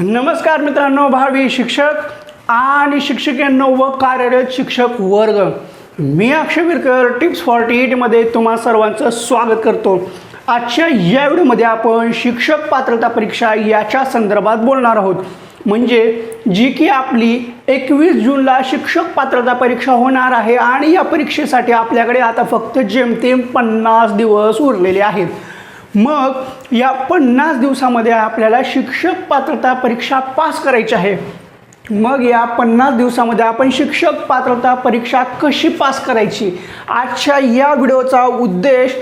नमस्कार मित्रांनो, भावी शिक्षक आणि शिक्षिकेंनो व कार्यरत शिक्षक वर्ग, मी अक्षय विरकर टिप्स 48 मध्ये तुम्हा सर्वांचं स्वागत करतो। आजच्या या व्हिडिओमध्ये आपण शिक्षक पात्रता परीक्षा याच्या संदर्भात बोलणार आहोत। म्हणजे जी की आपली 21 जूनला शिक्षक पात्रता परीक्षा होणार आहे आणि या परीक्षेसाठी आपल्याकडे आता फक्त जेमतेम 50 दिवस उरलेले आहेत। मग या 50 दिवसामध्ये आपल्याला शिक्षक पात्रता परीक्षा पास करायची आहे। मग या 50 दिवसामध्ये आपण शिक्षक पात्रता परीक्षा कशी पास करायची, आजच्या या व्हिडिओचा उद्देश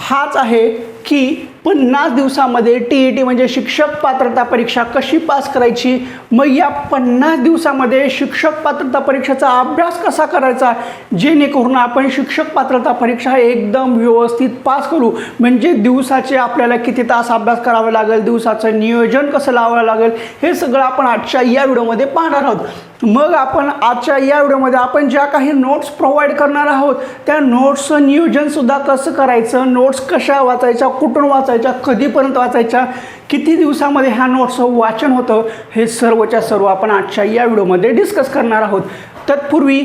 हाच आहे की 50 दिवसामध्ये TET म्हणजे शिक्षक पात्रता परीक्षा कशी पास करायची। मग या 50 दिवसामध्ये शिक्षक पात्रता परीक्षेचा अभ्यास कसा करायचा, जेणेकरून आपण शिक्षक पात्रता परीक्षा एकदम व्यवस्थित पास करू। म्हणजे दिवसाचे आपल्याला किती तास अभ्यास करावा लागेल, दिवसाचं नियोजन कसं लावावं लागेल, हे सगळं आपण आजच्या या व्हिडिओमध्ये पाहणार आहोत। मग आपण आजच्या या व्हिडिओमध्ये आपण ज्या काही नोट्स प्रोव्हाइड करणार आहोत त्या नोट्सचं नियोजनसुद्धा कसं करायचं, नोट्स कशा वाचायच्या, कुठून वाचायच्या, कधीपर्यंत वाचायच्या, किती दिवसामध्ये ह्या नोट्सचं वाचन होतं, हे सर्वच्या सर्व आपण आजच्या या व्हिडिओमध्ये डिस्कस करणार आहोत। तत्पूर्वी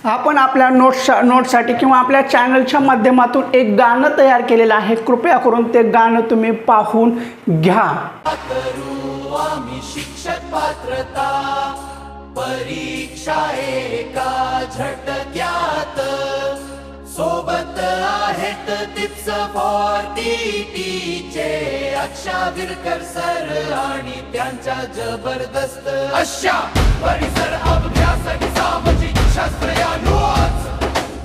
आपण आपल्या नोट्ससाठी किंवा आपल्या चॅनलच्या माध्यमातून एक गाणं तयार केलेलं आहे, कृपया करून ते गाणं तुम्ही पाहून घ्या। शिक्षक पात्रता परीक्षा एका झटक्यात, सोबत आहेत टिप्स 48 चे अक्षय विरकर सर आणि त्यांच्या जबरदस्त अशा परिसर अभ्यास सामाजिक शास्त्र या नोट्स,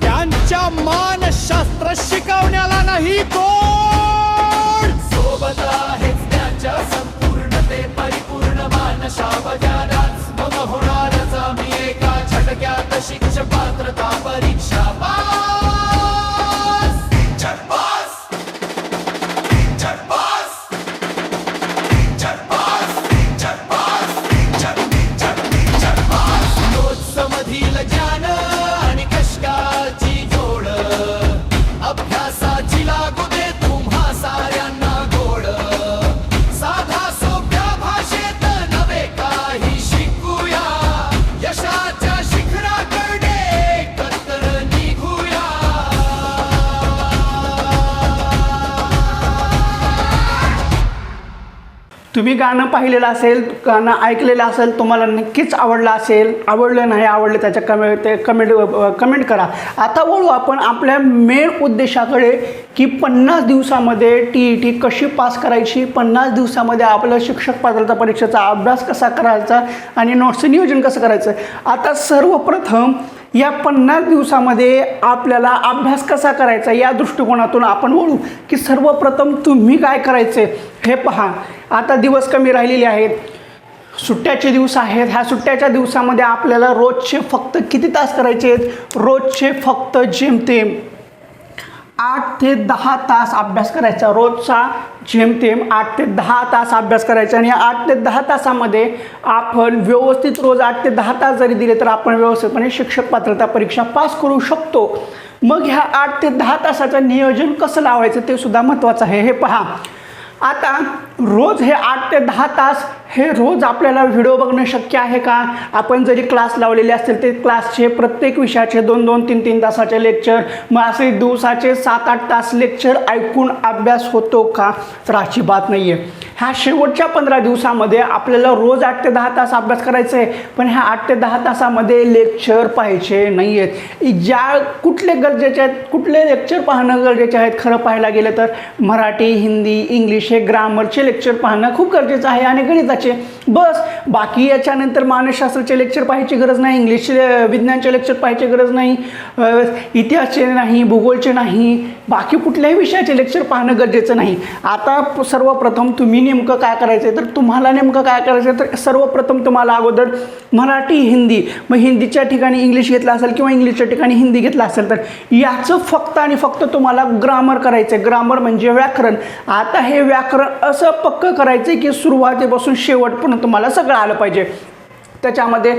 त्यांच्या मानसशास्त्र शिकवण्याला नाही तोड, सोबत आहेत त्यांच्या संपूर्णते परिपूर्ण मानशावजारात। मग होणारच आम्ही एका झटक्यात शिक्षक पात्रता परीक्षा पास। झटपास झटपास झटपास झटपास झटपास, नोट्स मधील ज्ञान आणि कष्टाची जोड, अभ्यासाची लागू दे तुम्हा साऱ्यांना गोड, साधा सोप्या भाषेत नवे काही शिकूया, यशाच्या शिखराकडे एकत्र निघूया। तुम्ही गाणं पाहिलेलं असेल, गाणं ऐकलेलं असेल, तुम्हाला नक्कीच आवडलं असेल। आवडलं नाही आवडलं त्याच्या कमेंट करा। आता बोलू आपण आपल्या मेन उद्देशाकडे की 50 दिवसामध्ये TET कशी पास करायची, 50 दिवसामध्ये आपलं शिक्षक पात्रता परीक्षेचा अभ्यास कसा करायचा आणि नोट्सचं नियोजन कसं करायचं। आता सर्वप्रथम या 50 दिवसामध्ये आपल्याला अभ्यास कसा करायचा या दृष्टिकोनातून आपण बोलू की सर्वप्रथम तुम्ही काय करायचे हे पहा। आता दिवस कमी राहिलेले आहेत, सुट्ट्याचे दिवस आहेत। ह्या सुट्ट्याच्या दिवसामध्ये आपल्याला रोजचे फक्त किती तास करायचे आहेत, रोजचे फक्त जेमतेम 8 ते 10 तास अभ्यास करायचा। रोजचा जेमतेम 8 ते 10 तास अभ्यास करायचा आणि 8 ते 10 तासामध्ये आपण व्यवस्थित रोज 8 ते 10 तास जरी दिले तर आपण व्यवस्थितपणे शिक्षक पात्रता परीक्षा पास करू शकतो। मग ह्या 8 ते 10 तासाचं नियोजन कसं लावायचं ते सुद्धा महत्त्वाचं आहे, हे पहा। आता रोज हे 8 ते 10 तास हे रोज आपल्याला व्हिडिओ बघणं शक्य आहे का? आपण जरी क्लास लावलेले असतील ते क्लासचे प्रत्येक विषयाचे 2-2, 3-3 तासाचे लेक्चर, मग असे दिवसाचे 7-8 तास लेक्चर ऐकून अभ्यास होतो का? तर अशी बात नाही आहे। ह्या शेवटच्या 15 दिवसामध्ये आपल्याला रोज 8 ते 10 तास अभ्यास करायचा आहे, पण ह्या 8 ते 10 तासामध्ये लेक्चर पाहिजे नाही आहेत। ज्या कुठले गरजेचे आहेत, कुठले लेक्चर पाहणं गरजेचे आहेत, खरं पाहायला गेलं तर मराठी, हिंदी, इंग्लिश हे ग्रामरचे लेक्चर पाहणं खूप गरजेचं आहे आणि गणिताचे बस। बाकी याच्यानंतर मानसशास्त्राचे लेक्चर पाहायची गरज नाही, इंग्लिशचे विज्ञानचे लेक्चर पाहायची गरज नाही, इतिहासचे नाही, भूगोलचे नाही, बाकी कुठल्याही विषयाचे लेक्चर पाहणं गरजेचं नाही। आता सर्वप्रथम तुम्ही नेमकं काय करायचं आहे, तर तुम्हाला नेमकं काय करायचं आहे, तर सर्वप्रथम तुम्हाला अगोदर मराठी, हिंदी, मग हिंदीच्या ठिकाणी इंग्लिश घेतलं असेल किंवा इंग्लिशच्या ठिकाणी हिंदी घेतलं असेल तर याचं फक्त आणि फक्त तुम्हाला ग्रामर करायचं आहे। ग्रामर म्हणजे व्याकरण। आता हे व्याकरण असं पक्कं करायचं आहे की सुरुवातीपासून शेवटपर्यंत तुम्हाला सगळं आलं पाहिजे। त्याच्यामध्ये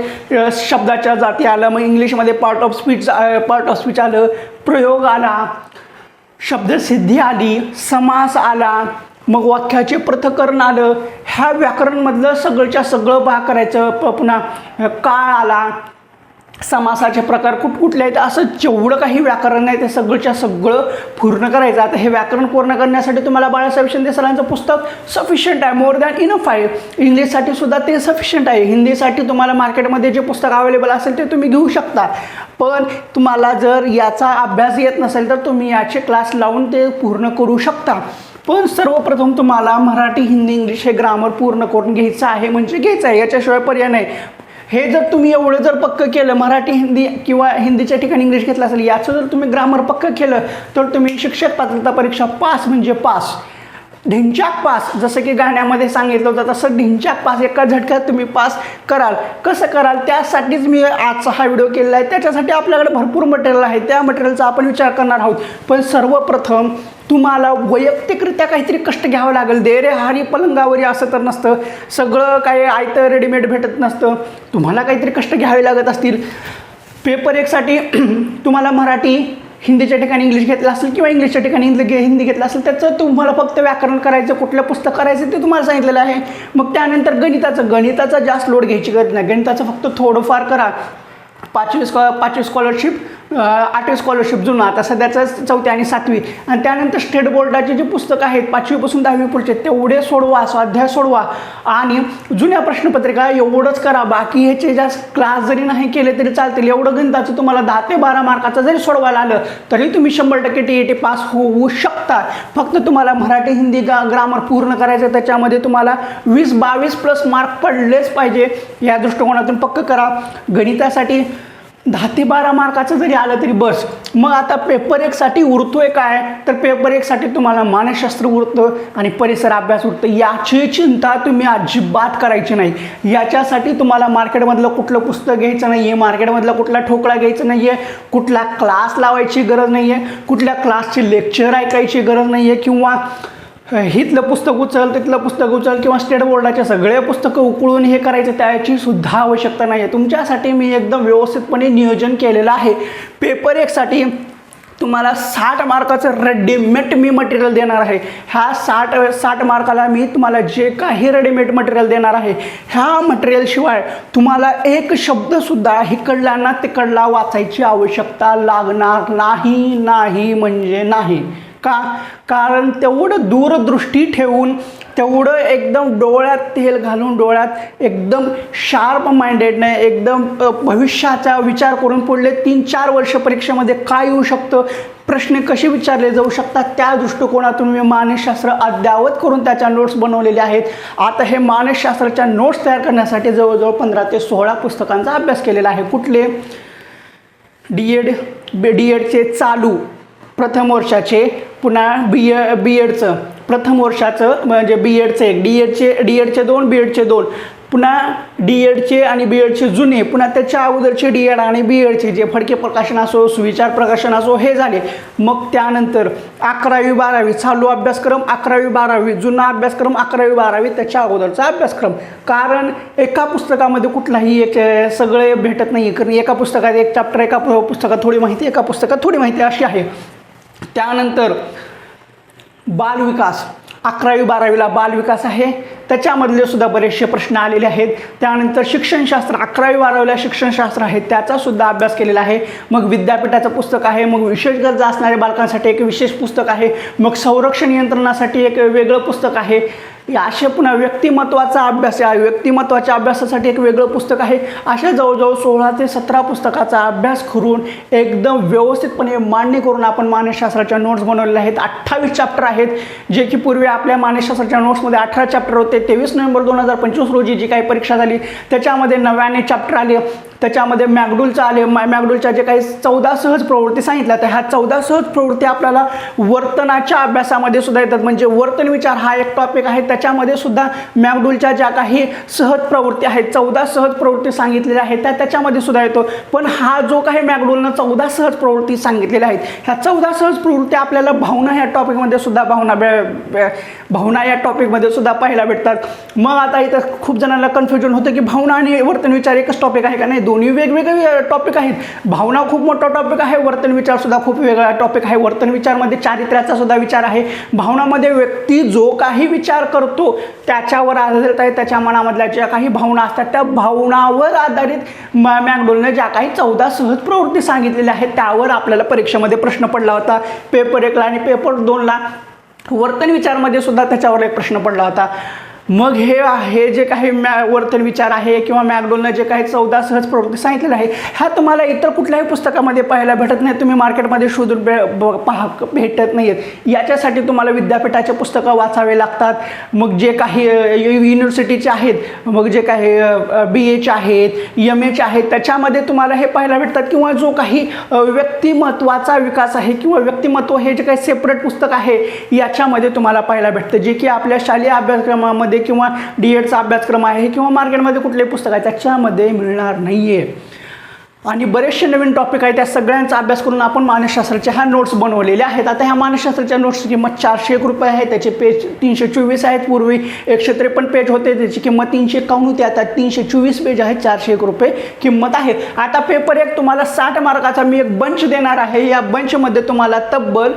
शब्दाच्या जाती आलं, मग इंग्लिशमध्ये पार्ट ऑफ स्पीच आलं, प्रयोग आला, शब्दसिद्धी आली, समास आला, मग वाक्याचे पृथक्करण आलं, ह्या व्याकरणमधलं सगळंच्या सगळं भाग करायचं. पुन्हा काळ आला, समासाचे प्रकार कुठले आहेत, असं जेवढं काही व्याकरण आहे ते सगळंच्या सगळं पूर्ण करायचं. आता हे व्याकरण पूर्ण करण्यासाठी तुम्हाला बाळासाहेब शिंदे सरांचं पुस्तक सफिशियंट आहे, मोर दॅन इनफ आहे. इंग्लिशसाठी सुद्धा ते सफिशियंट आहे. हिंदीसाठी तुम्हाला मार्केटमध्ये जे पुस्तक अवेलेबल असेल ते तुम्ही घेऊ शकता. पण तुम्हाला जर याचा अभ्यास येत नसेल तर तुम्ही याचे क्लास लावून ते पूर्ण करू शकता. पण सर्वप्रथम तुम्हाला मराठी, हिंदी, इंग्लिश हे ग्रामर पूर्ण करून घ्यायचं आहे, म्हणजे घ्यायचं आहे, याच्याशिवाय पर्याय नाही. हे जर तुम्ही एवढं जर पक्कं केलं, मराठी, हिंदी किंवा हिंदीच्या ठिकाणी इंग्लिश घेतलं असेल, याचं जर तुम्ही ग्रामर पक्कं केलं तर तुम्ही शिक्षक पात्रता परीक्षा पास म्हणजे पास, ढिंच्याक पास, जसं की गाण्यामध्ये सांगितलं होतं तसं ढिंच्याक पास एका झटक्यात तुम्ही पास कराल. कसं कराल त्यासाठीच मी आजचा हा व्हिडिओ केलेला आहे. त्याच्यासाठी आपल्याकडे भरपूर मटेरियल आहे, त्या मटेरियलचा आपण विचार करणार आहोत. पण सर्वप्रथम तुम्हाला वैयक्तिकरित्या काहीतरी कष्ट घ्यावं लागेल. देरे हारी पलंगावरी असं तर नसतं, सगळं काही आयतं रेडीमेड भेटत नसतं. तुम्हाला काहीतरी कष्ट घ्यावे लागत असतील. पेपर 1साठी तुम्हाला मराठी, हिंदीच्या ठिकाणी इंग्लिश घेतलं असेल किंवा इंग्लिशच्या ठिकाणी हिंदी घेतलं असेल, त्याचं तुम्हाला फक्त व्याकरण करायचं, कुठलं पुस्तक करायचं ते तुम्हाला सांगितलेलं आहे. मग त्यानंतर गणिताचा जास्त लोड घ्यायची गरज नाही. गणिताचं फक्त थोडंफार करा. 5वी स्कॉलरशिप, 8वी स्कॉलरशिप जुना, आता सध्याचं 4थी आणि 7वी, आणि त्यानंतर स्टेट बोर्डाचे जे पुस्तकं आहेत 5वीपासून 10वी पुढचे तेवढे सोडवा, स्वाध्याय सोडवा आणि जुन्या प्रश्नपत्रिका एवढंच करा. बाकी ह्याचे जास्त क्लास जरी नाही केले तरी चालतील. एवढं गणिताचं तुम्हाला 10 ते 12 मार्काचं जरी सोडवायला आलं तरी तुम्ही 100% TET पास होऊ शकता. फक्त तुम्हाला मराठी, हिंदी ग्रामर पूर्ण करायचं, त्याच्यामध्ये तुम्हाला 20-22 प्लस मार्क पडलेच पाहिजे. या दृष्टिकोनातून पक्क करा. गणितासाठी 10 ते 12 मार्काचं जरी आलं तरी बस. मग आता पेपर 1साठी उरतोय काय, तर पेपर 1साठी तुम्हाला मानसशास्त्र उरतं आणि परिसर अभ्यास उरतं. याची चिंता तुम्ही अजिबात करायची नाही. याच्यासाठी तुम्हाला मार्केटमधलं कुठलं पुस्तक घ्यायचं नाही आहे, मार्केटमधला कुठला ठोकळा घ्यायचं नाही आहे, कुठला क्लास लावायची गरज नाही आहे, कुठल्या क्लासचे लेक्चर ऐकायची गरज नाही आहे, किंवा हितलं पुस्तक उचल तिथलं पुस्तक उचल किंवा स्टेट बोर्डाचे सगळे पुस्तकं उकळून हे करायचं, त्याची सुद्धा आवश्यकता नाही आहे. तुमच्यासाठी मी एकदम व्यवस्थितपणे नियोजन केलेलं आहे. पेपर 1साठी तुम्हाला 60 मार्काचं रेडीमेड मी मटेरियल देणार आहे. ह्या 60 मार्काला मी तुम्हाला जे काही रेडीमेड मटेरियल देणार आहे, ह्या मटेरियलशिवाय तुम्हाला एक शब्दसुद्धा हिकडला ना तिकडला वाचायची आवश्यकता लागणार नाही म्हणजे नाही. कारण तेवढं दूरदृष्टी ठेवून, तेवढं एकदम डोळ्यात तेल घालून, डोळ्यात एकदम शार्प माइंडेडने, एकदम भविष्याचा विचार करून पुढले 3-4 वर्ष परीक्षेमध्ये काय येऊ शकतं, प्रश्न कसे विचारले जाऊ शकतात, त्या दृष्टिकोनातून मी मानसशास्त्र अद्ययावत करून त्याच्या नोट्स बनवलेले आहेत. आता हे मानसशास्त्राच्या नोट्स तयार करण्यासाठी जवळजवळ 15 ते 16 पुस्तकांचा अभ्यास केलेला आहे. कुठले? डीएडचे चालू प्रथम वर्षाचे, पुन्हा बी एडचं प्रथम वर्षाचं म्हणजे बी एडचं 1, डी एडचे 2, बी एडचे 2, पुन्हा डी एडचे आणि बी एडचे जुने, पुन्हा त्याच्या अगोदरचे डी एड आणि बी एडचे जे फडके प्रकाशन असो, सुविचार प्रकाशन असो, हे झाले. मग त्यानंतर 11वी-12वी चालू अभ्यासक्रम, 11वी-12वी जुना अभ्यासक्रम, 11वी-12वी त्याच्या अगोदरचा अभ्यासक्रम. कारण एका पुस्तकामध्ये कुठलाही एक सगळे भेटत नाही, कारण एका पुस्तकात एक चॅप्टर, एका पुस्तकात थोडी माहिती, एका पुस्तकात थोडी माहिती अशी आहे. त्यानंतर बालविकास, 11वी-12वीला बालविकास आहे, त्याच्यामधले सुद्धा बरेचसे प्रश्न आलेले आहेत. त्यानंतर शिक्षणशास्त्र, 11वी-12वीला शिक्षणशास्त्र आहे, त्याचासुद्धा अभ्यास केलेला आहे. मग विद्यापीठाचं पुस्तक आहे. मग विशेष गरजा असणाऱ्या बालकांसाठी एक विशेष पुस्तक आहे. मग संरक्षण यंत्रणासाठी एक वेगळं पुस्तक आहे. असे पुन्हा व्यक्तिमत्वाचा अभ्यास आहे, व्यक्तिमत्वाच्या अभ्यासासाठी एक वेगळं पुस्तक आहे. अशा जवळजवळ 16 ते 17 पुस्तकाचा अभ्यास करून एकदम व्यवस्थितपणे मांडणी करून आपण मानसशास्त्राच्या नोट्स बनवलेल्या आहेत. 28 चॅप्टर आहेत, जे की पूर्वी आपल्या मानसशास्त्राच्या नोट्समध्ये 18 चॅप्टर होते. 23 नोव्हेंबर 2025 रोजी जी काही परीक्षा झाली त्याच्यामध्ये 9 चॅप्टर आले. त्याच्यामध्ये मॅकडूलचं आले. मॅकडूलच्या जे काही 14 सहज प्रवृत्ती सांगितल्या, तर ह्या 14 सहज प्रवृत्ती आपल्याला वर्तनाच्या अभ्यासामध्ये सुद्धा येतात. म्हणजे वर्तन विचार हा एक टॉपिक आहे, त्याच्यामध्ये सुद्धा मॅकडूलच्या ज्या काही सहज प्रवृत्ती आहेत, 14 सहज प्रवृत्ती सांगितलेल्या आहेत, त्याच्यामध्ये सुद्धा येतो. पण हा जो काही मॅकडूलनं 14 सहज प्रवृत्ती सांगितलेल्या आहेत, ह्या 14 सहज प्रवृत्ती आपल्याला भावना या टॉपिकमध्ये सुद्धा भावना या टॉपिकमध्ये सुद्धा पाहायला भेटतात. मग आता इथं खूप जणांना कन्फ्युजन होतं की भावना आणि वर्तन विचार एकच टॉपिक आहे का? नाही, दोन्ही वेगवेगळे टॉपिक आहेत. भावना खूप मोठा टॉपिक आहे, वर्तन विचारसुद्धा खूप वेगळा टॉपिक आहे. वर्तन विचारमध्ये चारित्र्याचा सुद्धा विचार आहे. भावनामध्ये व्यक्ती जो काही विचार करतो त्याच्यावर आधारित आहे, त्याच्या मनामधल्या ज्या काही भावना असतात त्या भावनावर आधारित मॅकडोलने ज्या काही 14 सहज प्रवृत्ती सांगितलेल्या आहेत त्यावर आपल्याला परीक्षेमध्ये प्रश्न पडला होता. पेपर 1ला आणि पेपर 2ला वर्तन विचारमध्ये सुद्धा त्याच्यावर एक प्रश्न पडला होता. मग हे जे काही वर्तन विचार आहे किंवा मॅकडोलनं जे काही 14 सहज प्रवृत्ती सांगितलेलं आहे ह्या तुम्हाला इतर कुठल्याही पुस्तकामध्ये पाहायला भेटत नाही. तुम्ही मार्केटमध्ये शोधून भेटत नाही आहेत. याच्यासाठी तुम्हाला विद्यापीठाचे पुस्तकं वाचावे लागतात. मग जे काही युनिव्हर्सिटीचे आहेत, मग जे काही BAचे आहेत, MAचे आहेत त्याच्यामध्ये तुम्हाला हे पाहायला भेटतात. किंवा जो काही व्यक्तिमत्वाचा विकास आहे किंवा व्यक्तिमत्व हे जे काही सेपरेट पुस्तक आहे याच्यामध्ये तुम्हाला पाहायला भेटतं, जे की आपल्या शालेय अभ्यासक्रमामध्ये किंवा D.Edचा अभ्यासक्रम आहे किंवा मार्केटमध्ये कुठलेही पुस्तक आहे त्याच्यामध्ये मिळणार नाही आहे. आणि बरेचसे नवीन टॉपिक आहेत, त्या सगळ्यांचा अभ्यास करून आपण मानसशास्त्राच्या ह्या नोट्स बनवलेल्या आहेत. आता ह्या मानसशास्त्राच्या नोट्सची किंमत 401 रुपये आहे. त्याचे पेज 324 आहेत. पूर्वी 153 पेज होते, त्याची किंमत 351 होती. आता 324 पेज आहेत, 401 रुपये किंमत आहे. आता पेपर 1 तुम्हाला 60 मार्काचा मी एक बंच देणार आहे. या बंचमध्ये तुम्हाला तब्बल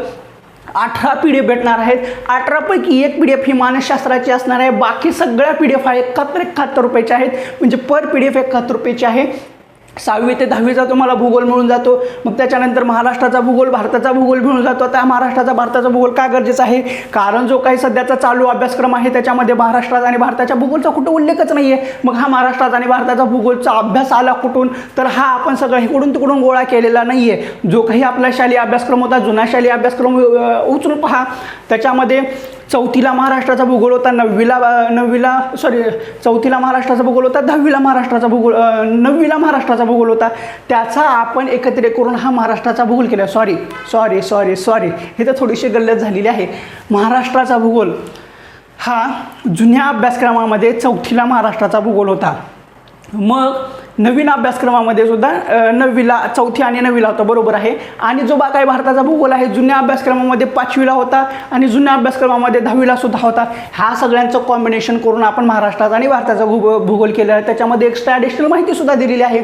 18 PDF भेटणार आहेत. 18 पैकी एक PDF ही मानसशास्त्राची असणार आहे. बाकी सगळ्या PDF हा 71 रुपयाच्या आहेत. म्हणजे पर PDF 71 रुपयाची आहे. 6वी ते 10वीचा तुम्हाला भूगोल मिळून जातो. मग त्याच्यानंतर महाराष्ट्राचा भूगोल, भारताचा भूगोल मिळून जातो. आता महाराष्ट्राचा भारताचा भूगोल का गरजेचा आहे? कारण जो काही सध्याचा चालू अभ्यासक्रम आहे त्याच्यामध्ये महाराष्ट्रात आणि भारताच्या भूगोलचा कुठं उल्लेखच नाही आहे. मग हा महाराष्ट्रात आणि भारताचा भूगोलचा अभ्यास आला कुठून? तर हा आपण सगळं इकडून तिकडून गोळा केलेला नाही आहे. जो काही आपला शालेय अभ्यासक्रम होता, जुना शालेय अभ्यासक्रम उचलून पहा. त्याच्यामध्ये 4थीला महाराष्ट्राचा भूगोल होता, 4थीला महाराष्ट्राचा भूगोल होता, 10वीला महाराष्ट्राचा भूगोल, 9वीला महाराष्ट्राचा भूगोल होता. त्याचा आपण एकत्रित करून हा महाराष्ट्राचा भूगोल केला. सॉरी हे तर थोडीशी गल्लत झालेली आहे. महाराष्ट्राचा भूगोल हा जुन्या अभ्यासक्रमामध्ये 4थीला महाराष्ट्राचा भूगोल होता. मग नवीन अभ्यासक्रमामध्ये सुद्धा 9वीला, 4थी आणि 9वीला होता, बरोबर आहे. आणि जो काही भारताचा भूगोल आहे जुन्या अभ्यासक्रमामध्ये 5वीला होता आणि जुन्या अभ्यासक्रमामध्ये 10वीला सुद्धा होता. ह्या सगळ्यांचं कॉम्बिनेशन करून आपण महाराष्ट्राचा आणि भारताचा भूगोल केला आहे. त्याच्यामध्ये एक्स्ट्रा ॲडिशनल माहिती सुद्धा दिलेली आहे.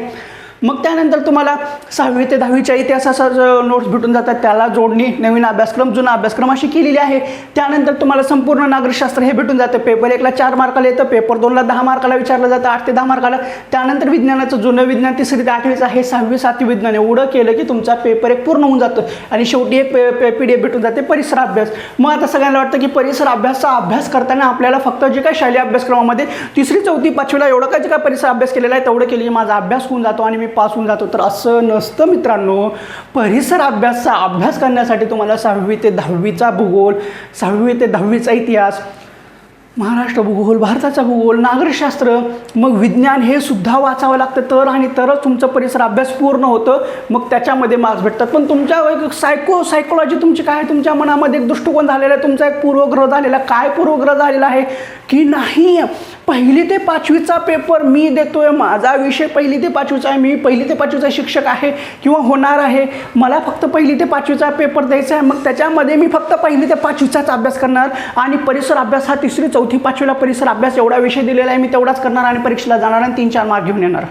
मग त्यानंतर तुम्हाला 6वी ते 10वीच्या इतिहासाचं नोट्स भेटून जातात. त्याला जोडणी नवीन अभ्यासक्रम, जुना अभ्यासक्रम अशी केलेली आहे. त्यानंतर तुम्हाला संपूर्ण नागरिकशास्त्र हे भेटून जातं. पेपर 1ला 4 मार्काला येतं, पेपर 2ला 10 मार्काला विचारलं जातं, 8 ते 10 मार्काला. त्यानंतर विज्ञानाचं जुनं विज्ञान 3री ते 8वीचं आहे, 6वी 7वी विज्ञान. एवढं केलं की तुमचा पेपर 1 पूर्ण होऊन जातं. आणि शेवटी एक PDF भेटून जाते, परिसर अभ्यास. मग आता सगळ्यांना वाटतं की परिसर अभ्यासाचा अभ्यास करताना आपल्याला फक्त जे काही शालेय अभ्यासक्रमामध्ये 3री, 4थी, 5वीला एवढं काय जे काय परिसर अभ्यास केलेला आहे तेवढं केलं की माझा अभ्यास होऊन जातो आणि मी पास होऊन जातो. तर असं नसतं मित्रांनो. परिसर अभ्यासाचा अभ्यास करण्यासाठी तुम्हाला 6वी ते 10वीचा भूगोल, 6वी ते 10वीचा इतिहास, महाराष्ट्र भूगोल, भारताचा भूगोल, नागरिकशास्त्र, मग विज्ञान हे सुद्धा वाचावं लागतं तरच तुमचं परिसर अभ्यास पूर्ण होतं. मग त्याच्यामध्ये मार्क्स भेटतात. पण तुमच्या एक सायकोलॉजी तुमची काय, तुमच्या मनामध्ये एक दृष्टिकोन झालेला आहे, तुमचा एक पूर्वग्रह झालेला. काय पूर्वग्रह झालेला आहे की नाही 1ली ते 5वीचा पेपर मी देतोय, माझा विषय 1ली ते 5वीचा आहे, मी 1ली ते 5वीचा शिक्षक आहे किंवा होणार आहे, मला फक्त 1ली ते 5वीचा पेपर द्यायचा आहे. मग त्याच्यामध्ये मी फक्त 1ली ते 5वीचाच अभ्यास करणार आणि परिसर अभ्यास हा 3री, 4थी, 5वीला परिसर अभ्यास एवढा विषय दिलेला आहे, मी तेवढाच करणार आणि परीक्षेला जाणार आणि 3-4 मार्क घेऊन येणार.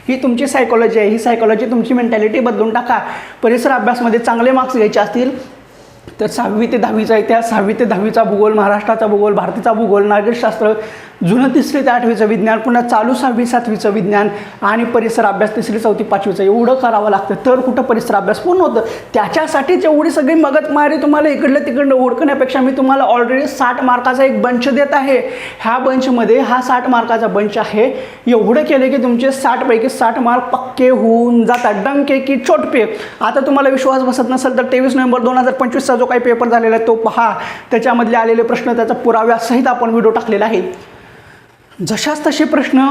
ही तुमची सायकोलॉजी आहे. ही सायकोलॉजी, तुमची मेंटॅलिटी बदलून टाका. परिसर अभ्यासमध्ये चांगले मार्क्स घ्यायचे असतील तर 6वी ते 10वीचा इतिहास, 6वी ते 10वीचा भूगोल, महाराष्ट्राचा भूगोल, भारताचा भूगोल, नागरिकशास्त्र, जुनं 3री ते 8वीचं विज्ञान, पुन्हा चालू 6वी 7वीचं विज्ञान आणि परिसर अभ्यास 3री, 4थी, 5वीचं एवढं करावं लागतं तर कुठं परिसर अभ्यास पूर्ण होतं. त्याच्यासाठीच एवढी सगळी मगजमारी तुम्हाला इकडलं तिकडलं ओळखण्यापेक्षा मी तुम्हाला ऑलरेडी 60 मार्काचा एक बंच देत आहे. ह्या बंचमध्ये हा 60 मार्काचा बंच आहे. एवढं केलं की तुमचे 60 पैकी 60 मार्क पक्के होऊन जातात, डंके की चोट पे. आता तुम्हाला विश्वास बसत नसेल तर 23 नोव्हेंबर 2025चा जो काही पेपर झालेला आहे तो पहा. त्याच्यामधले आलेले प्रश्न त्याचा पुराव्यासहित आपण व्हिडिओ टाकलेला आहे. जशाच तसे प्रश्न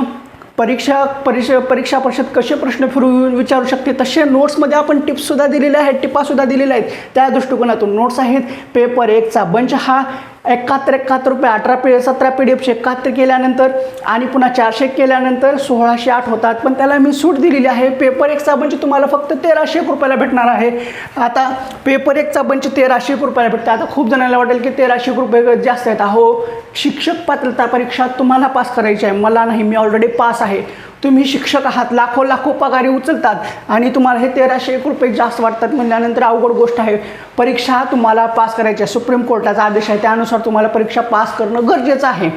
परीक्षा परिषद कसे प्रश्न फिरवून विचारू शकते तसे नोट्समध्ये आपण टिप्ससुद्धा दिलेल्या आहेत, टिपासुद्धा दिलेल्या आहेत. त्या दृष्टिकोनातून नोट्स आहेत. पेपर 1चा बंच हा 71 रुपये, 17 PDF 71 केल्यानंतर आणि पुन्हा 400 केल्यानंतर 1608 होतात. पण त्याला मी सूट दिलेली आहे. पेपर 1चा बंच तुम्हाला फक्त 1301 रुपयाला भेटणार आहे. आता पेपर 1चा बंच 1301 रुपयाला भेटते. आता खूप जणांना वाटेल की 1301 रुपये जास्त आहेत. अहो, शिक्षक पात्रता परीक्षा तुम्हाला पास करायची आहे, मला नाही, मी ऑलरेडी पास आहे. तुम्ही शिक्षक आहात, लाखो पगारी उचलतात आणि तुम्हाला हे 1301 रुपये जास्त वाटतात म्हणल्यानंतर अवघड गोष्ट आहे. परीक्षा तुम्हाला पास करायची आहे. सुप्रीम कोर्टाचा आदेश आहे, त्यानुसार तुम्हाला परीक्षा पास करणं गरजेचं आहे.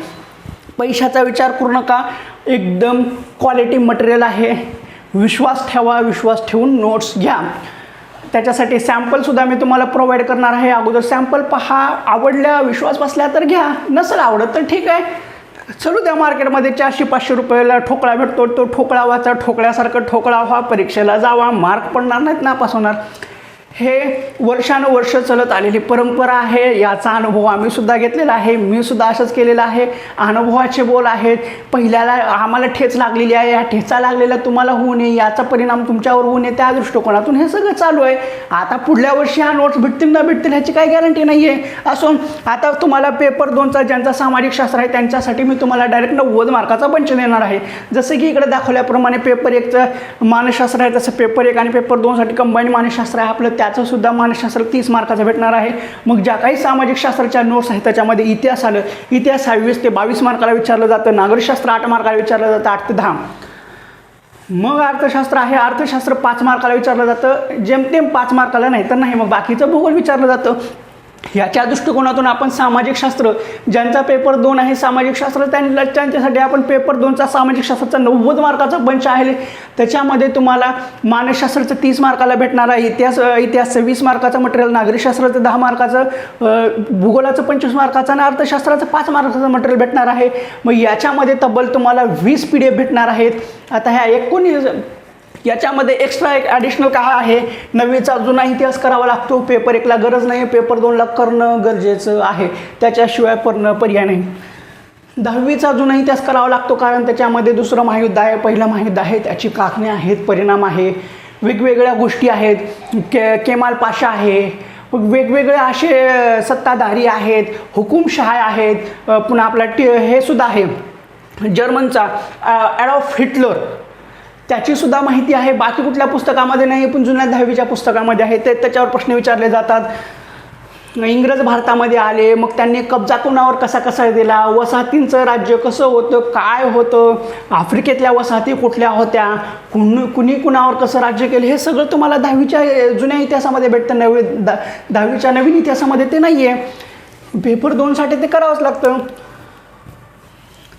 पैशाचा विचार करू नका, एकदम क्वालिटी मटेरियल आहे. विश्वास ठेवा, विश्वास ठेवून नोट्स घ्या. त्याच्यासाठी सॅम्पलसुद्धा मी तुम्हाला प्रोव्हाइड करणार आहे. अगोदर सॅम्पल पहा, आवडल्या, विश्वास बसल्या तर घ्या, नसेल आवडत तर ठीक आहे, चलू द्या. मार्केटमध्ये 400-500 रुपयाला ठोकळा भेटतो, तो ठोकळा वाचा, ठोकळ्यासारखं ठोकळा व्हा, परीक्षेला जावा, मार्क पडणार नाहीत, नापास होणार. हे वर्षानुवर्ष चालत आलेली परंपरा आहे. याचा अनुभव आम्ही सुद्धा घेतलेला आहे, मी सुद्धा असंच केलेलं आहे. अनुभवाचे बोल आहेत. पहिल्याला आम्हाला ठेच लागलेली आहे, या ठेचा लागलेला तुम्हाला होऊ नये, याचा परिणाम तुमच्यावर होऊ नये, त्या दृष्टिकोनातून हे सगळं चालू आहे. आता पुढल्या वर्षी हा नोट्स भेटतील ना भेटतील ह्याची काही गॅरंटी नाही आहे. असून आता तुम्हाला पेपर 2चा ज्यांचा सामाजिक शास्त्र आहे त्यांच्यासाठी मी तुम्हाला डायरेक्ट 90 मार्काचा बंच देणार आहे. जसं की इकडे दाखवल्याप्रमाणे पेपर 1चं मानसशास्त्र आहे, तसं पेपर 1 आणि पेपर 2साठी कंबाईंड मानसशास्त्र आहे आपलं, त्याचं सुद्धा मानसशास्त्र 30 मार्काचं भेटणार आहे. मग ज्या काही सामाजिक शास्त्राच्या नोट्स आहेत त्याच्यामध्ये इतिहास आलं, इतिहास 20 ते 22 मार्काला विचारलं जातं. नागरिकशास्त्र 8 मार्काला विचारलं जातं, 8 ते 10. मग अर्थशास्त्र आहे, अर्थशास्त्र 5 मार्काला विचारलं जातं, जेमतेम 5 मार्काला नाही तर नाही. मग बाकीचं भूगोल विचारलं जातं. याच्या दृष्टिकोनातून आपण सामाजिक शास्त्र ज्यांचा पेपर 2 आहे सामाजिक शास्त्र त्यांच्यासाठी आपण पेपर 2चा सामाजिक शास्त्राचा 90 मार्काचा बंच आहे. त्याच्यामध्ये तुम्हाला मानसशास्त्राचं 30 मार्काला भेटणार आहे, इतिहास 20 मार्काचं मटेरियल, नागरिकशास्त्राचं 10 मार्काचं, भूगोलाचं 25 मार्काचं आणि अर्थशास्त्राचं 5 मार्काचं मटेरियल भेटणार आहे. मग याच्यामध्ये तब्बल तुम्हाला 20 PDF भेटणार आहेत. आता ह्या 19 याच्यामध्ये एक्स्ट्रा एक ॲडिशनल काय आहे, 9वीचा जुना इतिहास करावा लागतो. पेपर 1ला गरज नाही, पेपर 2ला करणं गरजेचं आहे, त्याच्याशिवाय पर्याय नाही. 10वीचा जुना इतिहास करावा लागतो, कारण त्याच्यामध्ये दुसरं महायुद्ध आहे, पहिलं महायुद्ध आहे, त्याची काकणे आहेत, परिणाम आहे, वेगवेगळ्या गोष्टी आहेत. केमाल पाशा आहे, वेगवेगळे असे सत्ताधारी आहेत, हुकुमशहा आहेत. पुन्हा आपला हे सुद्धा आहे जर्मनचा ॲडॉल्फ हिटलर, त्याचीसुद्धा माहिती आहे. बाकी कुठल्या पुस्तकामध्ये नाही, पण जुन्या 10वीच्या पुस्तकामध्ये आहे. त्याच्यावर प्रश्न विचारले जातात. इंग्रज भारतामध्ये आले, मग त्यांनी कब्जा कोणावर कसा दिला, वसाहतींचं राज्य कसं होतं, काय होतं, आफ्रिकेतल्या वसाहती कुठल्या होत्या, कुणी कुणावर कसं राज्य केलं, हे सगळं तुम्हाला 10वीच्या जुन्या इतिहासामध्ये भेटतं. 10वीच्या नवीन इतिहासामध्ये ते नाही आहे. पेपर 2साठी ते करावंच लागतं.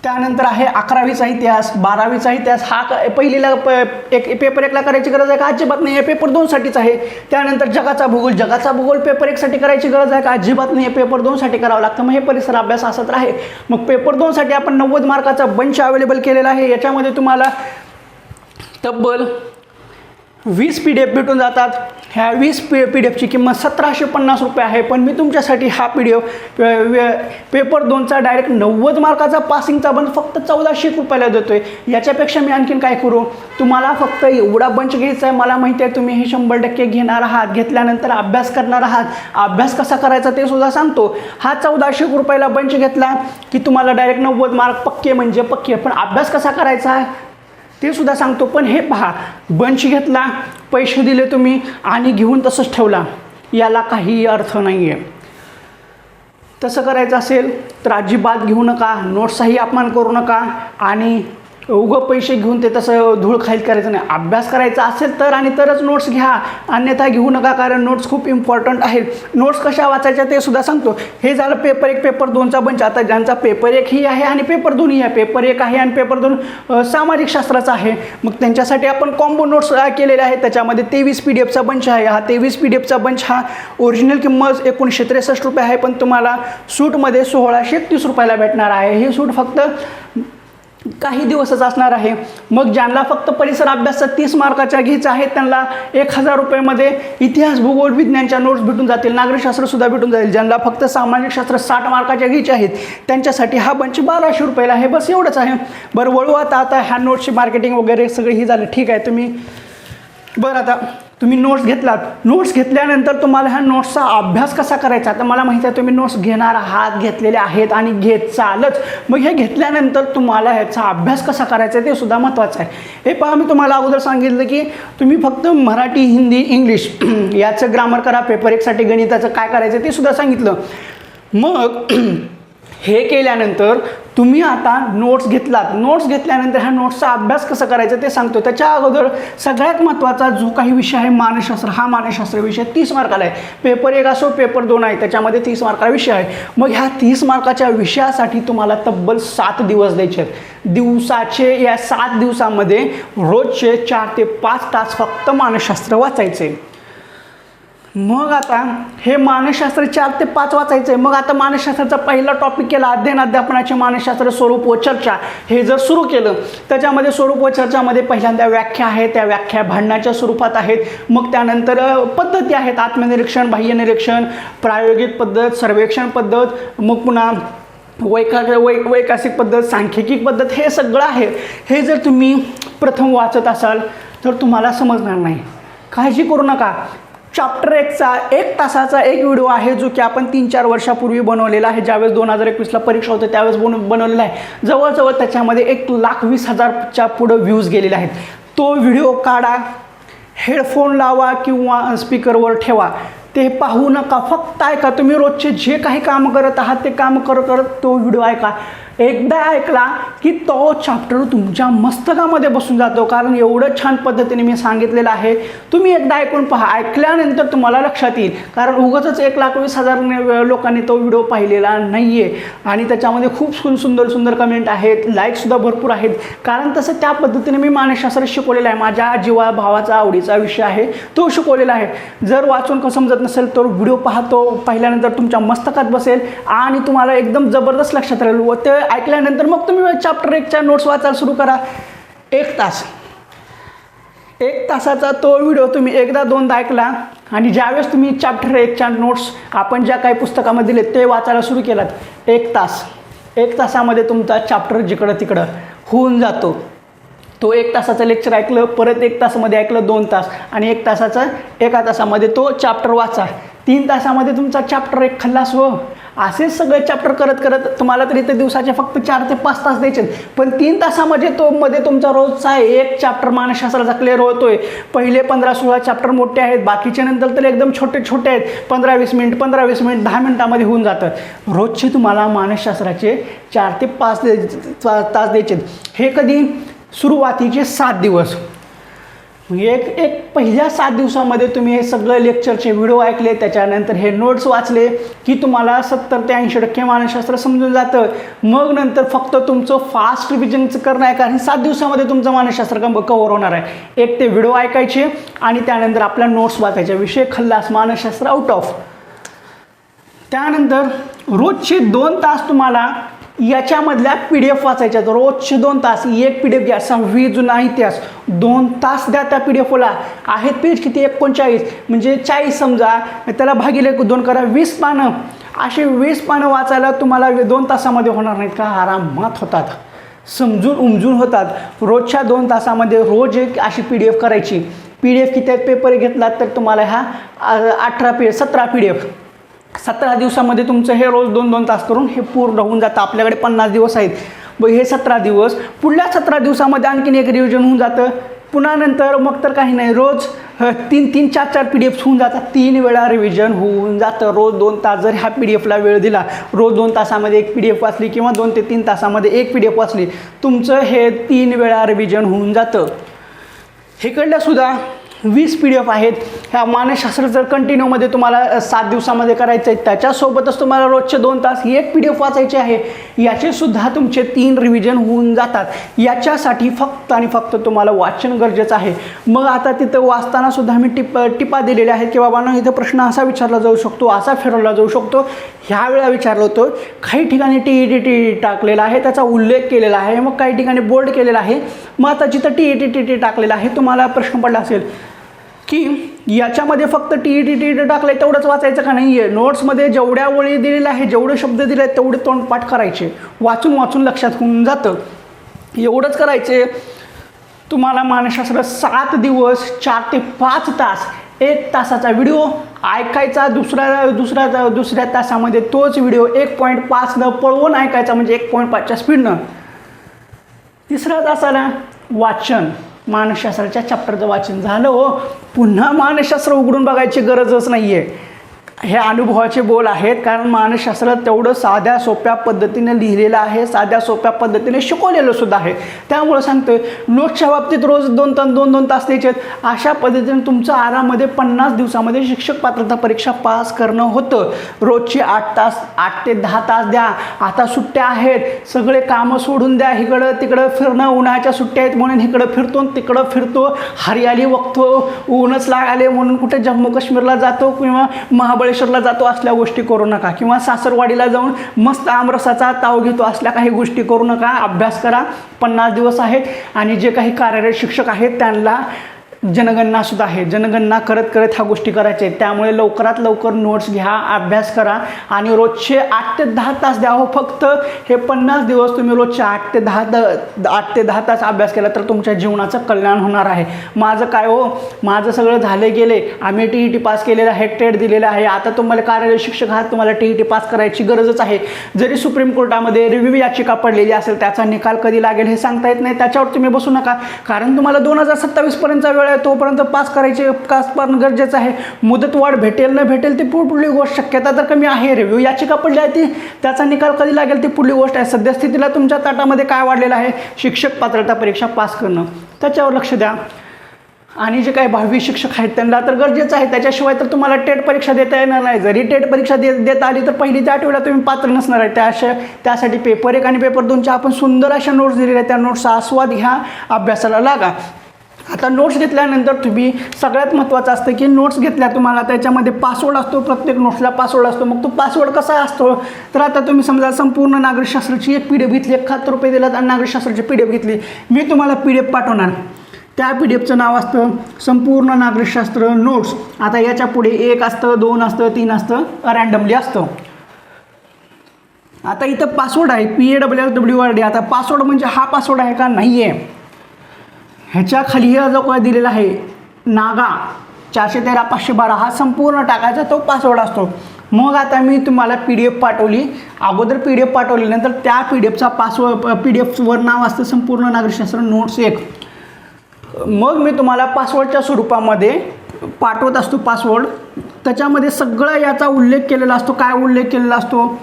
त्यानंतर आहे 11वीचा इतिहास, 12वीचा इतिहास. हा पहिलीला पेपर 1ला करायची गरज आहे का? अजिबात नाही आहे, पेपर 2साठीच आहे. त्यानंतर जगाचा भूगोल पेपर 1साठी करायची गरज आहे का? अजिबात नाही आहे, पेपर 2साठी करावं लागतं. मग हे परिसर अभ्यास असत आहे. मग पेपर 2साठी आपण 90 मार्काचा बंच अवेलेबल केलेला आहे. याच्यामध्ये तुम्हाला तब्बल 20 PDF भेटून जातात. ह्या 20 PDFची किंमत 1750 रुपये आहे. पण मी तुमच्यासाठी हा PDF पेपर 2चा डायरेक्ट 90 मार्काचा पासिंगचा बंच फक्त 1400 रुपयाला देतो आहे. याच्यापेक्षा मी आणखीन काय करू? तुम्हाला फक्त एवढा बंच घ्यायचा आहे. मला माहिती आहे तुम्ही हे 100% घेणार आहात, घेतल्यानंतर अभ्यास करणार आहात. अभ्यास कसा करायचा ते सुद्धा सांगतो. हा 1400 रुपयाला बंच घेतला की तुम्हाला डायरेक्ट 90 मार्क पक्के म्हणजे पक्के. पण अभ्यास कसा करायचा ते सुद्धा सांगतो. पण हे पहा, बंच घेतला, पैसे दिले तुम्ही आणि घेऊन तसंच ठेवला, याला काही अर्थ नाही आहे. तसं करायचं असेल तर अजिबात घेऊ नका, नोट्सचाही अपमान करू नका आणि उगं पैसे घेऊन ते तसं धूळ खाईल करायचं नाही. अभ्यास करायचा असेल तर आणि तरच नोट्स घ्या, अन्यथा घेऊ नका, कारण नोट्स खूप इम्पॉर्टंट आहेत. नोट्स कशा वाचायच्या ते सुद्धा सांगतो. हे झालं पेपर 1 पेपर 2चा बंच. आता ज्यांचा पेपर 1 ही आहे आणि पेपर 2 ही आहे, पेपर 1 आहे आणि पेपर 2 सामाजिक शास्त्राचा आहे, मग त्यांच्यासाठी आपण कॉम्बो नोट्स केलेले आहेत. त्याच्यामध्ये 23 PDFचा बंच आहे. हा 23 PDFचा बंच हा ओरिजिनल किंमत 1963 रुपये आहे, पण तुम्हाला सूटमध्ये 1631 रुपयाला भेटणार आहे. हे सूट फक्त काही दिवसच असणार आहे. मग ज्यांना फक्त परिसर अभ्यासाचा 30 मार्काच्या घ्यायचा आहे त्यांना 1000 रुपयामध्ये इतिहास भूगोल विज्ञानच्या नोट्स भेटून जातील, नागरिकशास्त्रसुद्धा भेटून जाईल. ज्यांना फक्त सामाजिक शास्त्र 60 मार्काच्या घ्यायचे आहेत त्यांच्यासाठी हा बंच 1200 रुपयाला आहे. बस एवढंच आहे. बरं, वळू आता ह्या नोट्सची मार्केटिंग वगैरे सगळं ही झालं, ठीक आहे. आता तुम्ही नोट्स घेतलात, नोट्स घेतल्यानंतर तुम्हाला ह्या नोट्सचा अभ्यास कसा करायचा. आता मला माहिती आहे तुम्ही नोट्स घेणार आहात, घेतलेले आहेत आणि घेत चालच. मग हे घेतल्यानंतर तुम्हाला ह्याचा अभ्यास कसा करायचा ते सुद्धा महत्त्वाचं आहे. हे पहा, मी तुम्हाला अगोदर सांगितलं की तुम्ही फक्त मराठी, हिंदी, इंग्लिश याचं ग्रामर करा. पेपर 1साठी गणिताचं काय करायचं ते सुद्धा सांगितलं. मग हे केल्यानंतर तुम्ही आता नोट्स घेतलात, नोट्स घेतल्यानंतर ह्या नोट्सचा अभ्यास कसं करायचा ते सांगतो. त्याच्या अगोदर सगळ्यात महत्त्वाचा जो काही विषय आहे मानसशास्त्र, हा मानसशास्त्र विषय 30 मार्काला आहे. पेपर 1 असो पेपर 2 आहे, त्याच्यामध्ये 30 मार्काचा विषय आहे. मग ह्या 30 मार्काच्या विषयासाठी तुम्हाला तब्बल 7 दिवस द्यायचे आहेत. दिवसाचे या 7 दिवसामध्ये रोजचे 4 ते 5 तास फक्त मानसशास्त्र वाचायचे. मग आता हे मानसशास्त्र 4 ते 5 वाचायचं आहे. मग आता मानसशास्त्राचा पहिला टॉपिक केला अध्ययन अध्यापनाचे मानसशास्त्र स्वरूप व चर्चा. हे जर सुरू केलं त्याच्यामध्ये स्वरूप व चर्चामध्ये पहिल्यांदा व्याख्या आहे, त्या व्याख्या भांडणाच्या स्वरूपात आहेत. मग त्यानंतर पद्धती आहेत, आत्मनिरीक्षण, बाह्यनिरीक्षण, प्रायोगिक पद्धत, सर्वेक्षण पद्धत, मग पुन्हा वैकसिक पद्धत, सांख्यिकी पद्धत, हे सगळं आहे. हे जर तुम्ही प्रथम वाचत असाल तर तुम्हाला समजणार नाही. काळजी करू नका. चॅप्टर 1चा 1 तासाचा एक व्हिडिओ आहे जो की आपण 3-4 वर्षापूर्वी बनवलेला आहे. ज्यावेळेस 2021ला परीक्षा होते त्यावेळेस बनवलेला आहे. जवळजवळ त्याच्यामध्ये 1,20,000च्या पुढं व्ह्यूज गेलेले आहेत. तो व्हिडिओ काढा, हेडफोन लावा किंवा स्पीकरवर ठेवा, ते पाहू नका, फक्त ऐका. तुम्ही रोजचे जे काही काम करत आहात ते काम करत तो व्हिडिओ ऐका. एकदा ऐकला की तो चॅप्टर तुमच्या मस्तकामध्ये बसून जातो, कारण एवढं छान पद्धतीने मी सांगितलेलं आहे. तुम्ही एकदा ऐकून पहा, ऐकल्यानंतर तुम्हाला लक्षात येईल. कारण उगाचच 1,20,000 लोकांनी तो व्हिडिओ पाहिलेला नाही आहे आणि त्याच्यामध्ये खूप सुंदर कमेंट आहेत, लाईकसुद्धा भरपूर आहेत. कारण तसं त्या पद्धतीने मी मानसशास्त्र शिकवलेलं आहे. माझ्या जीवा भावाचा आवडीचा विषय आहे, तो शिकवलेला आहे. जर वाचून का समजत नसेल तर व्हिडिओ पाहतो पाहिल्यानंतर तुमच्या मस्तकात बसेल आणि तुम्हाला एकदम जबरदस्त लक्षात राहील. व ते ऐकल्यानंतर मग तुम्ही चॅप्टर 1च्या नोट्स वाचायला सुरू करा. 1 तास, 1 तासाचा तो व्हिडिओ तुम्ही एकदा 2दा ऐकला आणि ज्यावेळेस तुम्ही चॅप्टर 1च्या नोट्स आपण ज्या काही पुस्तकामध्ये दिले ते वाचायला सुरू केलात, 1 तास, 1 तासामध्ये तुमचा चॅप्टर जिकडं तिकडं होऊन जातो. तो 1 तासाचं लेक्चर ऐकलं, परत 1 तासामध्ये ऐकलं 2 तास आणि 1 तासामध्ये तो चॅप्टर वाचा. 3 तासामध्ये तुमचा चॅप्टर 1 खल्लास. हो, असेच सगळे चॅप्टर करत तुम्हाला तरी ते दिवसाचे फक्त 4 ते 5 तास द्यायचे, पण 3 तासामध्ये तुमचा रोजचा 1 चॅप्टर मानसशास्त्राचा क्लिअर होतोय. पहिले 15-16 चॅप्टर मोठे आहेत, बाकीचे नंतर तर एकदम छोटे आहेत. 15-20 मिनिट 10 मिनिटामध्ये होऊन जातं. रोजचे तुम्हाला मानसशास्त्राचे 4 ते 5 तास द्यायचे. हे कधी? सुरुवातीचे 7 दिवस. एक पहिल्या 7 दिवसामध्ये तुम्ही हे सगळं लेक्चरचे व्हिडिओ ऐकले, त्याच्यानंतर हे नोट्स वाचले की तुम्हाला 70 ते 80% मानसशास्त्र समजून जातं. मग नंतर फक्त तुमचं फास्ट रिव्हिजनचं करणं आहे, कारण 7 दिवसामध्ये तुमचं मानसशास्त्र कव्हर होणार आहे. एक ते व्हिडिओ ऐकायचे आणि त्यानंतर आपल्या नोट्स वाचायचे. विषय खल्लास, मानसशास्त्र आउट ऑफ. त्यानंतर रोजचे 2 तास तुम्हाला याच्यामधल्या PDF वाचायच्या. रोजचे 2 तास एक PDF घ्या. 6वी जुना इतिहास 2 तास द्या त्या PDF-ला. आहेत पेज किती? 39, म्हणजे 40 समजा, त्याला भागिले 2 करा, 20 पानं. असे 20 पानं वाचायला तुम्हाला 2 तासामध्ये होणार नाहीत का? आरामात होतात, समजून उमजून होतात. रोजच्या 2 तासामध्ये रोज एक अशी PDF करायची. PDF किती आहेत? पेपर घेतलात तर तुम्हाला ह्या 17 PDF 17 दिवसामध्ये तुमचं हे रोज 2-2 तास करून हे पूर्ण होऊन जातं. आपल्याकडे 50 दिवस आहेत. मग हे 17 दिवस, पुढल्या 17 दिवसामध्ये आणखीन एक रिव्हिजन होऊन जातं. पुन्हा नंतर मग तर काही नाही, रोज 3-3, 4-4 PDF होऊन जातात. 3 वेळा रिव्हिजन होऊन जातं. रोज 2 तास जर ह्या PDF-ला वेळ दिला, रोज 2 तासामध्ये एक PDF वाचली किंवा 2 ते 3 तासामध्ये एक PDF वाचली, तुमचं हे 3 वेळा रिव्हिजन होऊन जातं. हेकडल्यासुद्धा 20 PDF आहेत. ह्या मानसशास्त्र जर कंटिन्यूमध्ये तुम्हाला 7 दिवसामध्ये करायचं आहे, त्याच्यासोबतच तुम्हाला रोजचे 2 तास ही एक PDF वाचायचे आहे. याचेसुद्धा तुमचे 3 रिव्हिजन होऊन जातात. याच्यासाठी फक्त आणि फक्त तुम्हाला वाचन गरजेचं आहे. मग आता तिथं वाचतानासुद्धा मी टिपा दिलेल्या आहेत की बाबांनो इथं प्रश्न असा विचारला जाऊ शकतो, असा फिरवला जाऊ शकतो. ह्या वेळा विचारलं होतं. काही ठिकाणी TET टाकलेला आहे, त्याचा उल्लेख केलेला आहे. मग काही ठिकाणी बोल्ड केलेला आहे. मग आता जिथं TET टाकलेला आहे, तुम्हाला प्रश्न पडला असेल की याच्यामध्ये फक्त TET टाकलं आहे तेवढंच वाचायचं का? नाही आहे. नोट्समध्ये जेवढ्या ओळी दिलेल्या आहे, जेवढे शब्द दिले आहेत तेवढे तोंडपाठ करायचे. वाचून लक्षात होऊन जातं. एवढंच करायचे. तुम्हाला मानसशास्त्र 7 दिवस 4 ते 5 तास 1 तासाचा व्हिडिओ ऐकायचा. दुसऱ्या तासामध्ये तोच व्हिडिओ 1.5 पळवून ऐकायचा, म्हणजे 1.5च्या स्पीडनं. 3ऱ्या तासाला वाचन, मानसशास्त्राच्या चॅप्टरचं वाचन झालं. हो, पुन्हा मानसशास्त्र उघडून बघायची गरजच नाही आहे. हे अनुभवाचे बोल आहेत, कारण मानसशास्त्र तेवढं साध्या सोप्या पद्धतीने लिहिलेलं आहे, साध्या सोप्या पद्धतीने शिकवलेलं सुद्धा आहे. त्यामुळे सांगतोय नोट्सच्या बाबतीत रोज 2 तास द्यायचे आहेत. अशा पद्धतीने तुमचं आरामध्ये 50 दिवसामध्ये शिक्षक पात्रता परीक्षा पास करणं होतं. रोजचे 8 ते 10 तास द्या. आता सुट्ट्या आहेत, सगळे कामं सोडून द्या. इकडं तिकडं फिरणं, उन्हाळ्याच्या सुट्ट्या आहेत म्हणून इकडं फिरतो तिकडं फिरतो, हरियाली बघतो, ऊनच लागले म्हणून कुठे जम्मू काश्मीरला जातो किंवा महाबळेश्वरला जातो, असल्या गोष्टी करू नका. किंवा सासरवाडीला जाऊन मस्त आमरसाचा ताव घेतो, असल्या काही गोष्टी करू नका. अभ्यास करा. 50 दिवस आहेत आणि जे काही कार्यरत शिक्षक आहेत त्यांना जनगणना सुद्धा आहे. जनगणना करत करत ह्या गोष्टी करायच्या आहेत. त्यामुळे लवकरात लवकर नोट्स घ्या, अभ्यास करा आणि रोजचे 8 ते 10 तास द्या. हो, फक्त हे 50 दिवस तुम्ही रोजचे 8 ते 10 तास अभ्यास केला तर तुमच्या जीवनाचं कल्याण होणार आहे. माझं काय हो, माझं सगळं झाले गेले. आम्ही TET पास केलेलं आहे, टेट दिलेलं आहे. आता तुम्हाला कार्यरत शिक्षक आहात, तुम्हाला TET पास करायची गरजच आहे. जरी सुप्रीम कोर्टामध्ये रिव्ह्यू याचिका पडलेली असेल, त्याचा निकाल कधी लागेल हे सांगता येत नाही. त्याच्यावर तुम्ही बसू नका, कारण तुम्हाला 2027 पर्यंतचा वेळ आहे. तोपर्यंत पास करायचे, पास करणं गरजेचं आहे. मुदतवाढ भेटेल न भेटेल ती पुढली गोष्ट, शक्यता तर कमी आहे. रिव्ह्यू याचिका पडली आहे, ती त्याचा निकाल कधी लागेल ती पुढली गोष्ट आहे. सद्यस्थितीला तुमच्या ताटामध्ये काय वाढलेलं आहे? शिक्षक पात्रता परीक्षा पास करणं. त्याच्यावर लक्ष द्या. आणि जे काही 12वी शिक्षक आहेत त्यांना तर गरजेचं आहे. त्याच्याशिवाय तर तुम्हाला टेट परीक्षा देता येणार नाही. जरी टेट परीक्षा देता आली तर पहिली त्या आठवड्यात तुम्ही पात्र नसणार आहे. त्यासाठी पेपर 1 आणि पेपर 2च्या आपण सुंदर अशा नोट्स दिलेल्या आहेत. त्या नोट्सचा आस्वाद घ्या, अभ्यासाला लागा. आता नोट्स घेतल्यानंतर तुम्ही सगळ्यात महत्त्वाचं असतं की नोट्स घेतल्या तुम्हाला त्याच्यामध्ये पासवर्ड असतो. प्रत्येक नोट्सला पासवर्ड असतो. मग तो पासवर्ड कसा असतो? तर आता तुम्ही समजा संपूर्ण नागरिकशास्त्राची एक PDF घेतली, 71 रुपये दिलात आणि नागरिकशास्त्राची PDF घेतली. मी तुम्हाला PDF पाठवणार. त्या PDFचं नाव असतं संपूर्ण नागरिकशास्त्र नोट्स. आता याच्या पुढे 1 असतं, 2 असतं, 3 असतं, रँडमली असतं. आता इथं पासवर्ड आहे PASSWORD. आता पासवर्ड म्हणजे हा पासवर्ड आहे का? नाही आहे. ह्याच्या खाली हा जो काय दिलेला आहे नागा 413-512 हा संपूर्ण टाकायचा तो पासवर्ड असतो. मग आता मी तुम्हाला PDF पाठवली. अगोदर PDF पाठवल्यानंतर त्या PDFचा PDFवर नाव असतं संपूर्ण नागरिकशास्त्र नोट्स 1. मग मी तुम्हाला पासवर्डच्या स्वरूपामध्ये पाठवत असतो पासवर्ड. त्याच्यामध्ये सगळा याचा उल्लेख केलेला असतो. काय उल्लेख केलेला असतो?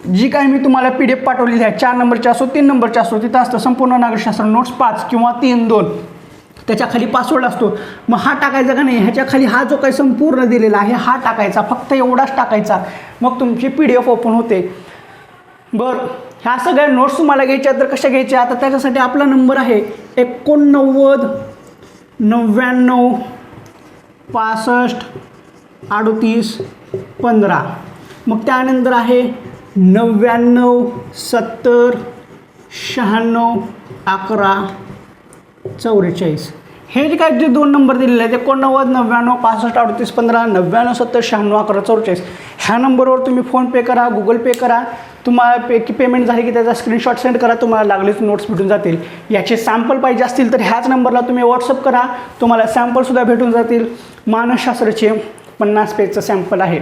जी काय मी तुम्हाला PDF पाठवलेली आहे 4 नंबरची असो 3 नंबरची असो, तिथं असतं संपूर्ण नागरिकशास्त्र नोट्स 5 किंवा 3-2. त्याच्या खाली पासवर्ड असतो. मग हा टाकायचा का नाही? ह्याच्या खाली हा जो काही संपूर्ण दिलेला आहे हा टाकायचा, फक्त एवढाच टाकायचा. मग तुमची PDF ओपन होते. बरं, ह्या सगळ्या नोट्स तुम्हाला घ्यायच्या तर कशा घ्यायच्या? आता त्याच्यासाठी आपला नंबर आहे 89 99 65 38 15. मग त्यानंतर आहे 99 70 96 11 44. हे जे काय जे 2 नंबर दिलेले आहेत 89 99 65 38 15 99 70 96 11 44. ह्या नंबरवर तुम्ही फोनपे करा, गुगल पे करा. तुम्हाला पेमेंट झाली की त्याचा स्क्रीनशॉट सेंड करा. तुम्हाला लागलेच नोट्स भेटून जातील. याचे सॅम्पल पाहिजे असतील तर ह्याच नंबरला तुम्ही व्हॉट्सअप करा. तुम्हाला सॅम्पलसुद्धा भेटून जातील. मानसशास्त्राचे 50 पेजचं सॅम्पल आहे.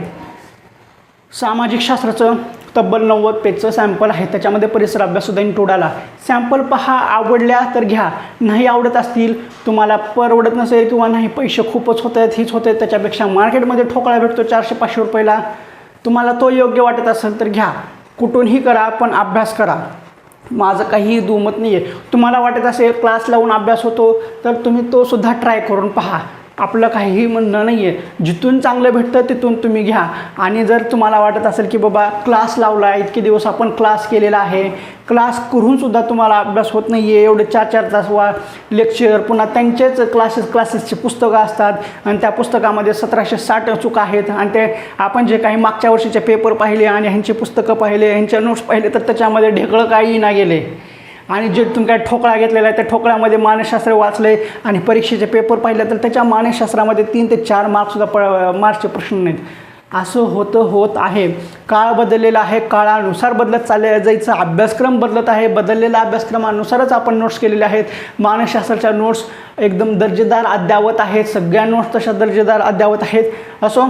सामाजिक शास्त्राचं तब्बल 90 पेजचं सॅम्पल आहे. त्याच्यामध्ये परिसर अभ्याससुद्धा इन्क्लूड आला. सॅम्पल पहा, आवडल्या तर घ्या. नाही आवडत असतील, तुम्हाला परवडत नसेल किंवा नाही पैसे खूपच होत आहेत, हीच होत आहेत, त्याच्यापेक्षा मार्केटमध्ये ठोकळा भेटतो 400-500 रुपयाला, तुम्हाला तो योग्य वाटत असेल तर घ्या. कुठूनही करा पण अभ्यास करा. माझं काहीही दुमत नाही आहे. तुम्हाला वाटत असेल क्लास लावून अभ्यास होतो तर तुम्ही तो सुद्धा ट्राय करून पहा. आपलं काहीही म्हणणं नाही आहे. जिथून चांगलं भेटतं तिथून तुम्ही घ्या. आणि जर तुम्हाला वाटत असेल की बाबा क्लास लावला आहे, इतके दिवस आपण क्लास केलेला आहे, क्लास करूनसुद्धा तुम्हाला अभ्यास होत नाही आहे, एवढे 4-4 तास लेक्चर, पुन्हा त्यांचेच क्लासेसची पुस्तकं असतात आणि त्या पुस्तकामध्ये 1760 चुका आहेत. आणि ते आपण जे काही मागच्या वर्षीचे पेपर पाहिले आणि ह्यांची पुस्तकं पाहिले, ह्यांचे नोट्स पाहिले तर त्याच्यामध्ये ढेकळं काही ना गेले. आणि जे तुम्ही काय ठोकळा घेतलेला आहे त्या ठोकळ्यामध्ये मानसशास्त्र वाचले आणि परीक्षेचे पेपर पाहिले तर त्याच्या मानसशास्त्रामध्ये 3 ते 4 मार्क्ससुद्धा मार्क्सचे प्रश्न नाहीत. असं होत आहे. काळ बदललेला आहे. काळानुसार बदलत चालले जायचं. अभ्यासक्रम बदलत आहे. बदललेल्या अभ्यासक्रमानुसारच आपण नोट्स केलेले आहेत. मानसशास्त्राच्या नोट्स एकदम दर्जेदार अद्यावत आहेत. सगळ्या नोट्स तशा दर्जेदार अद्यावत आहेत. असो,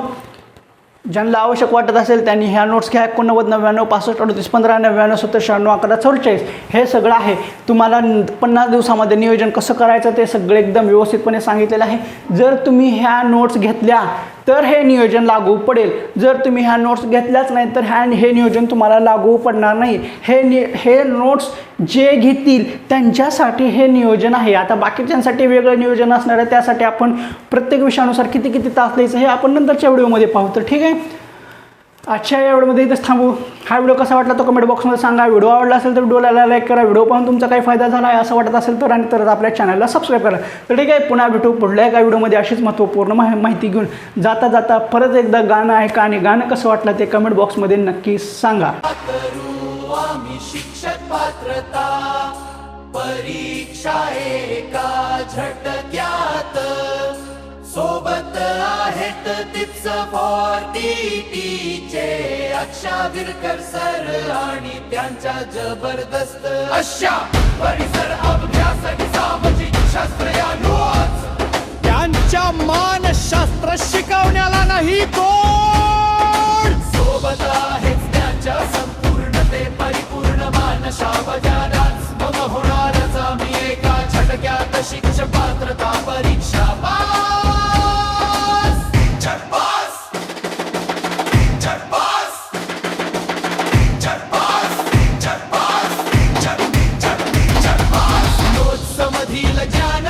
ज्यांना आवश्यक वाटत असेल त्यांनी ह्या नोट्स घ्या. 89 99 65 38 15 99 70 96 11 44 हे सगळं आहे. तुम्हाला 50 दिवसामध्ये नियोजन कसं करायचं ते सगळं एकदम व्यवस्थितपणे सांगितलेलं आहे. जर तुम्ही ह्या नोट्स घेतल्या तर हे नियोजन लागू पडेल. जर तुम्ही ह्या नोट्स घेतल्याच नाही तर हे नियोजन तुम्हाला लागू पडणार नाही. हे नोट्स जे घेतील त्यांच्यासाठी हे नियोजन आहे. आता बाकीच्यांसाठी वेगळं नियोजन असणार आहे. त्यासाठी आपण प्रत्येक विषयानुसार किती किती तास द्यायचं हे आपण नंतरच्या व्हिडिओमध्ये पाहू. तर ठीक आहे, आजच्या या व्हिडिओमध्ये इथंच थांबू. हा व्हिडिओ कसा वाटला तो कमेंट बॉक्समध्ये सांगा. व्हिडिओ आवडला असेल तर व्हिडिओला लाईक करा. व्हिडिओ पाहून तुमचा काही फायदा झाला आहे असं वाटत असेल तर आणि तरच आपल्या चॅनलला सबस्क्राईब करा. तर ठीक आहे, पुन्हा भेटू पुढल्या एका व्हिडिओमध्ये अशीच महत्त्वपूर्ण माहिती घेऊन. जाता जाता परत एकदा गाणं ऐका आणि गाणं कसं वाटलं ते कमेंट बॉक्समध्ये नक्की सांगा. करू आम्ही शिक्षक पात्रता परीक्षा एका झटक्यात सोबत आहेत तिच चे अक्षा विरकर सर आणि त्यांच्या जबरदस्त अशा परिसर अभ्यास आणि सामाजिक शास्त्र या नोट्स. त्यांच्या मानसशास्त्र शिकवण्याला नाही तोड. सोबत आहेच त्यांच्या संपूर्णते परिपूर्ण मानशा बजाराच मग होणारच आम्ही एका झटक्यात शिक्षक पात्रता परीक्षा पास. झटपास झटपास झटपास झटपास झटपास. नोट्स मधील ज्ञान